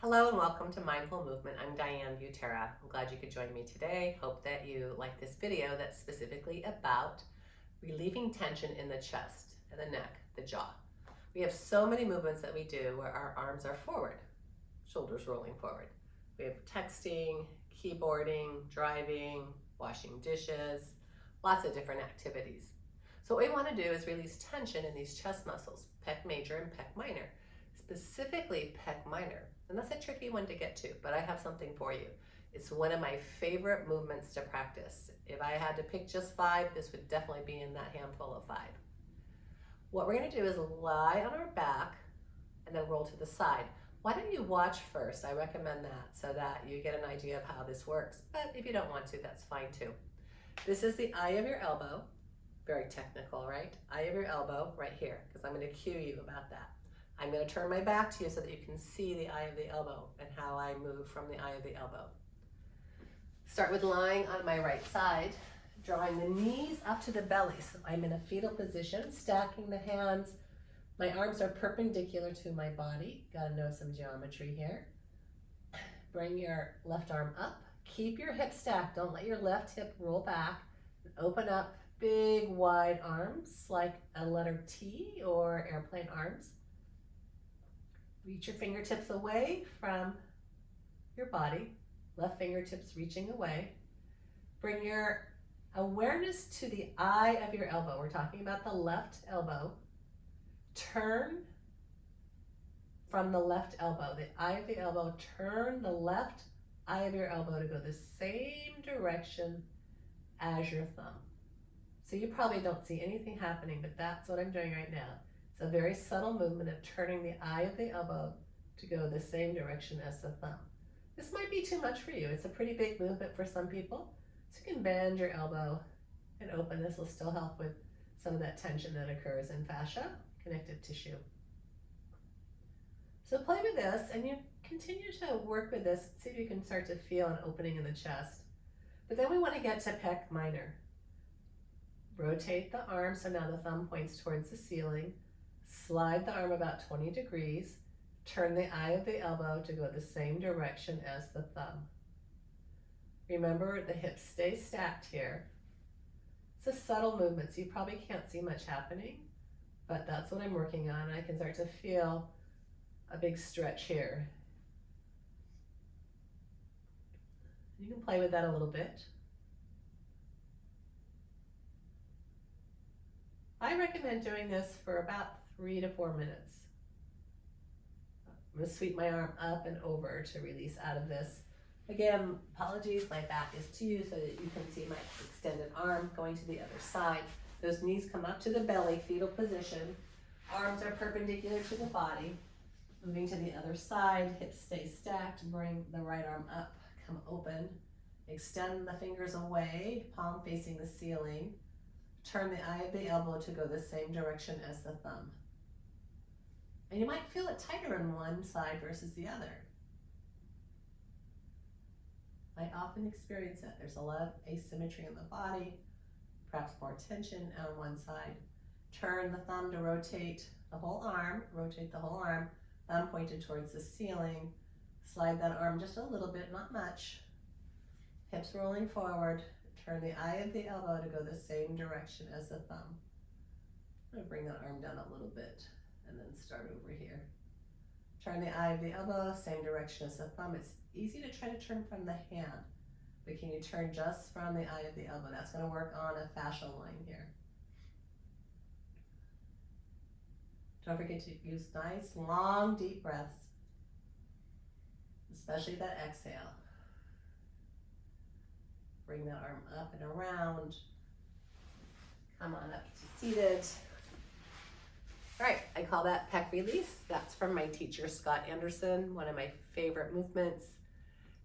Hello and welcome to Mindful Movement. I'm Diane Butera. I'm glad you could join me today. Hope that you like this video that's specifically about relieving tension in the chest and the neck, the jaw. We have so many movements that we do where our arms are forward, shoulders rolling forward. We have texting, keyboarding, driving, washing dishes, lots of different activities. So what we want to do is release tension in these chest muscles, pec major and pec minor, specifically pec minor. And that's a tricky one to get to, but I have something for you. It's one of my favorite movements to practice. If I had to pick just 5, this would definitely be in that handful of 5. What we're going to do is lie on our back and then roll to the side. Why don't you watch first? I recommend that so that you get an idea of how this works. But if you don't want to, that's fine too. This is the eye of your elbow. Very technical, right? Eye of your elbow right here, because I'm going to cue you about that. I'm going to turn my back to you so that you can see the eye of the elbow and how I move from the eye of the elbow. Start with lying on my right side, drawing the knees up to the belly. So I'm in a fetal position, stacking the hands. My arms are perpendicular to my body. Got to know some geometry here. Bring your left arm up. Keep your hip stacked. Don't let your left hip roll back. Open up big wide arms like a letter T or airplane arms. Reach your fingertips away from your body, left fingertips reaching away. Bring your awareness to the eye of your elbow. We're talking about the left elbow. Turn from the left elbow, the eye of the elbow, turn the left eye of your elbow to go the same direction as your thumb. So you probably don't see anything happening, but that's what I'm doing right now. It's a very subtle movement of turning the eye of the elbow to go the same direction as the thumb. This might be too much for you. It's a pretty big movement for some people. So you can bend your elbow and open. This will still help with some of that tension that occurs in fascia, connective tissue. So play with this and you continue to work with this. See if you can start to feel an opening in the chest. But then we want to get to pec minor. Rotate the arm so now the thumb points towards the ceiling. Slide the arm about 20 degrees. Turn the eye of the elbow to go the same direction as the thumb. Remember, the hips stay stacked here. It's a subtle movement, so you probably can't see much happening, but that's what I'm working on. I can start to feel a big stretch here. You can play with that a little bit. I recommend doing this for about 3 to 4 minutes. I'm going to sweep my arm up and over to release out of this. Again, apologies, my back is to you so that you can see my extended arm going to the other side. Those knees come up to the belly, fetal position. Arms are perpendicular to the body. Moving to the other side, hips stay stacked. Bring the right arm up, come open. Extend the fingers away, palm facing the ceiling. Turn the eye of the elbow to go the same direction as the thumb. And you might feel it tighter on one side versus the other. I often experience that. There's a lot of asymmetry in the body, perhaps more tension on one side. Turn the thumb to rotate the whole arm, thumb pointed towards the ceiling. Slide that arm just a little bit, not much. Hips rolling forward. Turn the eye of the elbow to go the same direction as the thumb. I'm going to bring that arm down a little bit and then start over here. Turn the eye of the elbow, same direction as the thumb. It's easy to try to turn from the hand, but can you turn just from the eye of the elbow? That's going to work on a fascial line here. Don't forget to use nice, long, deep breaths, especially that exhale. Bring that arm up and around. Come on up to seated. All right, I call that pec release. That's from my teacher, Scott Anderson, one of my favorite movements.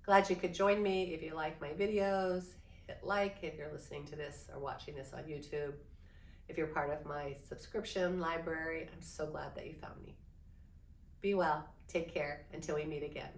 Glad you could join me. If you like my videos, hit like if you're listening to this or watching this on YouTube. If you're part of my subscription library, I'm so glad that you found me. Be well, take care, until we meet again.